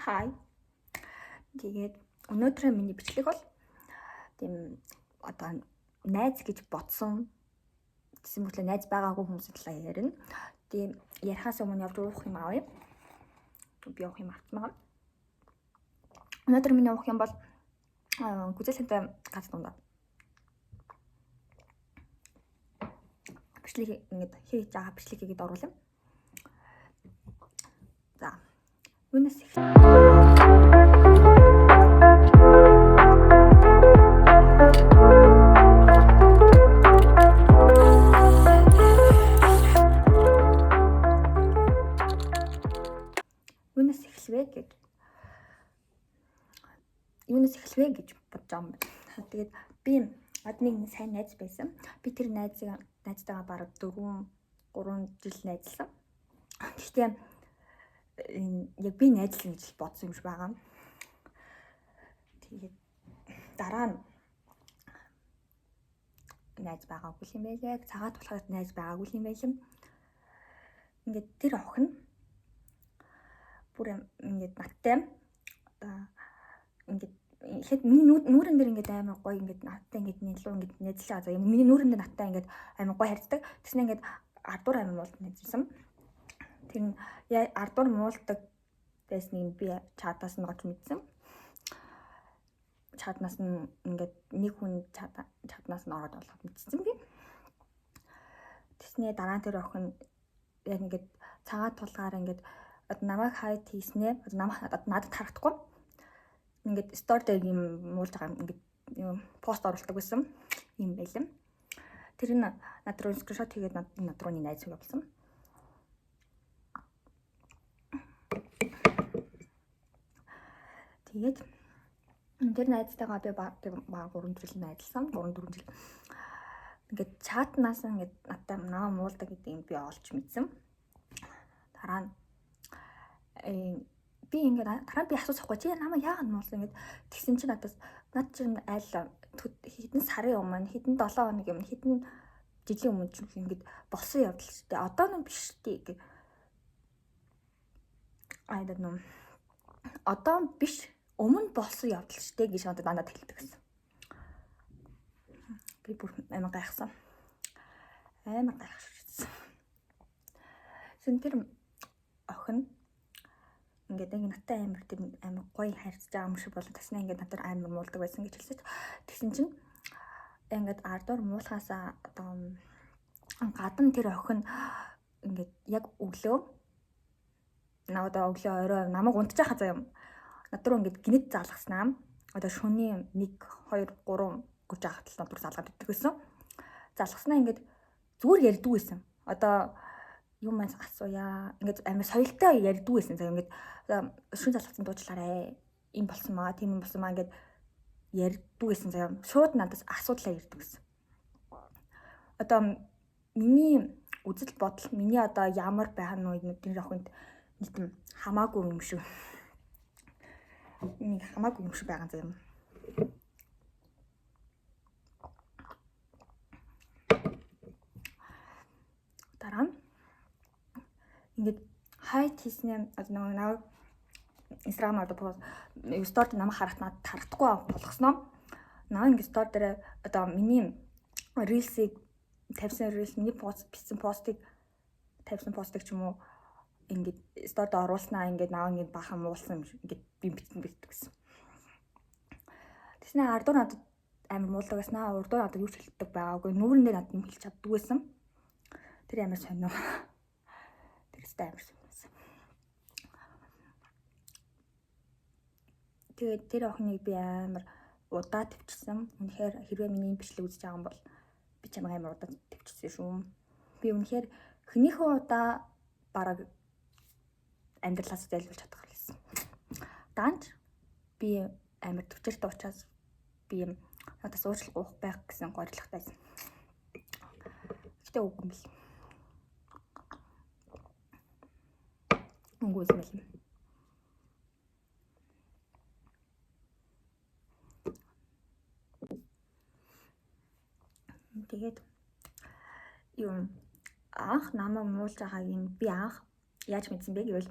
Хай. Тэгээд өнөөдрийн миний бичлэг бол тийм одоо найз гэж бодсон гэсэн мэтлээ найз байгаагүй хүмүүсийн талаар ярина. Тийм ярихаас өмнө явж уух юм авъя. Би явах юм авцмаа. Өнөөдөр миний уух юм бол гүзэлэнтэй гац дундаа. Бичлэг ингэж хийж байгаа бичлэг хийгээд оруулъя. За. Юунаас их Юунаас эхлэвэ гэж бодож байгаа юм байна. Тэгээд би одны сайн найз байсан. Би тэр найзтайгаа бараг 3 жил найзлсан. Гэхдээ яг би найзлсан гэж бодсон юм шиг байгаа. Тэгээд дараа нь найз байгаагүй юм байлээ. Цагаат болоход найз байгаагүй юм байлээ. Ингээд тэр охин бүр ингээд надтай ингээд ихэд миний нүүрэн дээр ингээд амар гоё ингээд надтай ингээд нэлөө ингээд найзлаа. За миний нүүрэн дээр надтай ингээд амар гоё харьцдаг. Тэснэ ингээд ардуур амар муулт найзлсан. Тэр ардуур муултдаг байсныг би чатаас нь гож мэдсэн. Чатнаас нь ингээд нэг хүн чатнаас нь ороод олоод мэдсэн би. Тэснэ дараа нь тэр охин яг ингээд цагаат тулгаар ингээд намайг хайт хийснэ. Надад харагдахгүй. Ингээд стори дээр юм муулж байгаа ингээд пост оруулдаг байсан юм байлаа. Тэр нь над руу скриншот хийгээд над руу найз явуулсан. Тэгээд тэр найзтайгаа би баг 3 жил найзлсан. 3-4 жил. Ингээд чатнаас ингээд надтай намаа муулдаг гэдэг юм би олж мэдсэн. Дараа нь би ингээд дараа би асуусахгүй чи намайг яагаад муулсан ингээд тэгсэн чи над чинь айл хэдэн сарын өмнө хэдэн 7 хоног юм хэдэн жилийн өмнө ч ингээд болсон явдал шүү дээ. Одоо нь биш тий гэ. I don't know. Одоо биш өмнө болсон явдал шүү дээ гэж надад дандаа хэлдэг гэсэн. Би бүр амар гайхсан. Амар гайхширсан. Тэр охин ингээд надтай амар гоё харьцаж байгаа юм шиг болоод тасна ингээд надад амар муулдаг байсан гэж хэлсэн. Тэгсэн чинь ингээд ардуур муулахаасаа одоо гадна тэр охин ингээд яг өглөө орой намайг унтчих хазаа юм. Над руу ингээд гинэт залгаснаа. Одоо шөнийн 1 2 3 гүж ахад л над руу залгаад иддэг гэсэн. Залгаснаа ингээд зүгээр ярьдгүй байсан. Одоо юм асууя. Ингээд амар соёлтой ярьдгүй байсан. За ингээд шүн залгацсан дуучлаарэ. Им болсон маа, тийм юм болсон маа ингээд ярьдгүй байсан. За шууд надаас асуудлаа ярьдаг гэсэн. Одоо миний үзэл бодол миний одоо ямар байх нь үү тэр охинд нийтэм хамаагүй юм шүү. Нэг хамаагүй юм шиг байгаа юм. Дараа нь ингээд хайт хийснээр нэг Instagram одоо пост стори намайг харагдахгүй болгосноо. Наа ингээд стори дээр одоо миний рилсийг тавьсан рилс миний бичсэн постыг тавьсан постыг ч юм уу ингээд сторид оруулснаа ингээд наа ингээд бахан муулсан ингээд би битдэг гэсэн. Тэснэ ардуур надад амар муулдаг байснаа. Урдуур надад юу ч хэлдэг байгаагүй. Нүүрэн дээр надад юм хэлж чаддгүй байсан. Тэр амар сонио. Тэр амар сониосан. Тэгээд тэр охиныг би амар удаа төвчсөн. Үнэхээр хэрвээ миний бичлэг үзэж байгаа юм бол би чамайг амар удаа төвчсөн шүү. Би үнэхээр хөнийхөө удаа бараг амьдралаас зайлуулж чадах хэлсэн. Данч би амар төвчөртэй учраас би надаас уучлал гуйх байх гэсэн горилготой байсан. Гэтэ үгүй юм бил. Үгүй юм. Тэгээд юм анх намайг муулж байгааг би анх яаж мэдсэн бэ гэвэл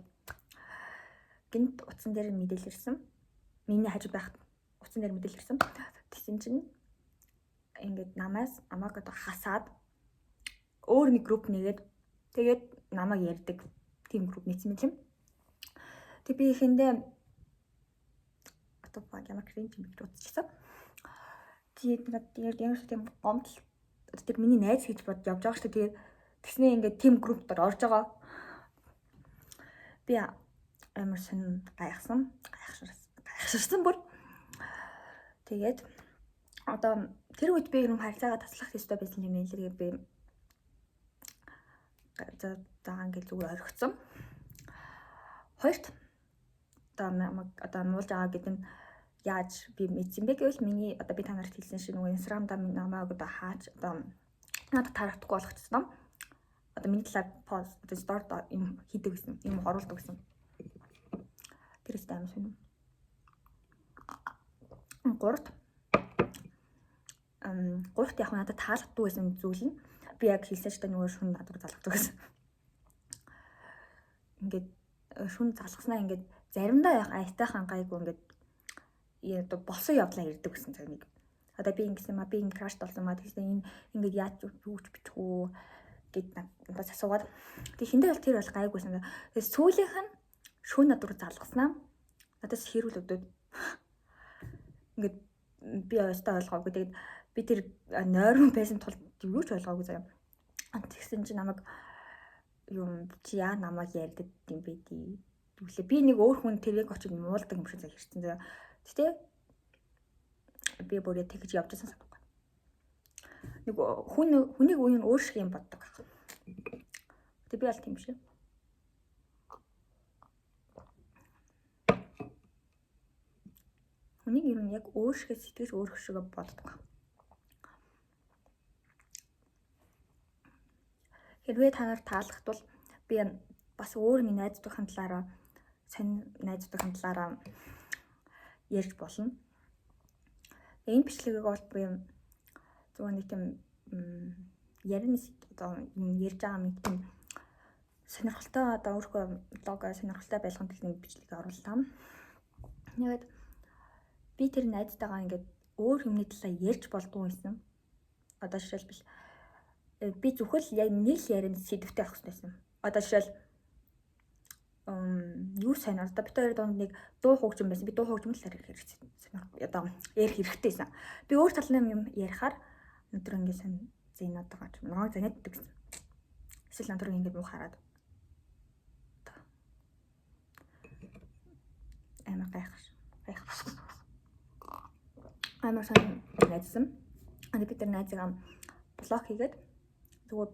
гинт утсан дээр мэдээлэл ирсэн. Миний хажууд байх утсан дээр мэдээлэл ирсэн. Тэгсэн чинь ингээд намайг одоо хасаад өөр нэг групп нэгээд тэгээд намайг ярьдаг тийм групп нийцсэн юм. Тэг би ихэндээ одоо ямар кринж юм гэж бодчихсон. Тэгээд ямар ч тийм гомдол тэр миний найз гэж бод явж байгаа шүү дээ. Тэгээд тэгснээ ингээд team group дээр орж байгаа. Би амар сэн гайхширсан бүр. Тэгээд одоо тэр үед би юм харилцаагаа таслах ёстой байсан юм хэлээ би за ингээд зүгээр орхицсон. Хоёрт одоо муулж байгаа гэдэг нь яаж би мэдсэн бэ гэвэл миний одоо би та нарт хэлсэн шиг нөгөө Instagram-да намайг одоо хаач одоо надад тарахдаггүй болгочихсон. Одоо миний талаар пост одоо story юм хийдэг гэсэн юм оруулдаг гэсэн. Тэрээс амар сонирм. Гуравт яг надад таалагддаг гэсэн зүйл нь би яг хэлсэн ч нөгөө шүн надад залгдаг гэсэн. Ингээд шүн залгаснаа ингээд заримдаа яг айтайхан гайгүй ингээд одоо болсон явдлаа ирдэг гэсэн цаг нэг. Одоо би ингэсэн ма би ингэ краш болсон ма тэгсэн энэ ингээд яаж юуч бичих үү гэд надад асуугаад тэг хиндээ бол тэр бол гайгүйсэн. Тэгээ сүүлийнх нь шүн надад залгаснаа надаас хэрүүл өдөөд ингээд би өстой ойлгоогүй. Тэгээд би тэр нойрон байсан тул юу ч ойлгоогүй заяа. Тэгсэн чи намайг юм чи яа намайг ярьдаг юм бэ тий. Түлээ би нэг өөр хүн тэрийг очиж муулдаг юм шиг хэрсэн заяа. Тэгтээ би бүрээ тэгж явж байсан санагдав. Нэг хүнийг үеийн өөр шиг юм боддог. Тэг би аль тийм шиг. Хүнийг ер нь яг өөр шиг сэтгэж өөр шиг боддог. Хэрвээ та нарт таалагдвал би бас өөр нэг найзуудын талаараа ярьж болно. Энэ бичлэгийг бол би зөвхөн нэг тийм яринс одоо ярьж байгаа нэг тийм сонирхолтой одоо өөрийнхөө блог сонирхолтой байлганд нэг бичлэгийг орууллаа. Тэгээд би тэр найзтайгаа ингээд өөр юмны талаар ярьж болдгоо байсан. Одоо жишээлбэл би зөвхөн яг нэг л ярин сэдвтэй авах хэрэгтэй байсан. Одоо жишээл юу сайн одоо бид хоёр донд нэг дуу хөгжим байсан. Би дуу хөгжим л ярих хэрэгтэй. Одоо ярих хэрэгтэйсэн. Би өөр талын юм ярихаар өндөр ингээд сайн зэнэд байгаа ч ногоо зэнэд гэдэг гэсэн. Эсвэл өндөр ингээд муу хараад амар гайхаш. Амар сайн найзсан. Ани би тэр найзгаа блок хийгээд зүгээр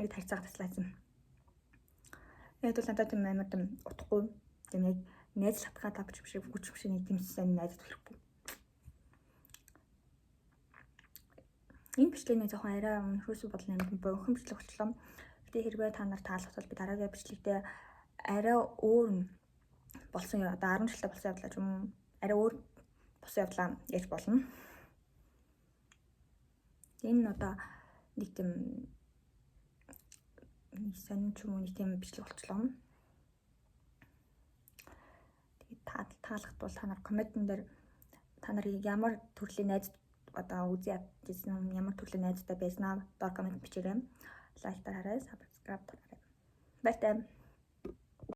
яг харьцаага таслаасан. Яг л надад тийм амар тийм утгагүй тийм яг найзлахтаа тавч биш хүч биш нэг тийм сайн найзад хэрэггүй. Энэ бичлэгийн жоохон арай өнхөөсөө бодлоо юм богино бичлэг болчлоо. Гэтэ хэрвээ та нар таалагдвал би дараагийн бичлэгтээ арай өөр болсон одоо 10 жилдээ болсон явдлаа ч юм уу арай өөр бос явдлаа ярьж болно. Энэ одоо нэг тийм сонин ч юм уу нэг тийм бичлэг болчлоо. Тэгээд таалагдвал та нар комментэн дээр та нарыг ямар төрлийн найз одоо үзий ядсан ямар төрлийн найзтай байснаа доор коммент бичээрэй. Лайк дараарай, subscribe дараарай. Баяртай.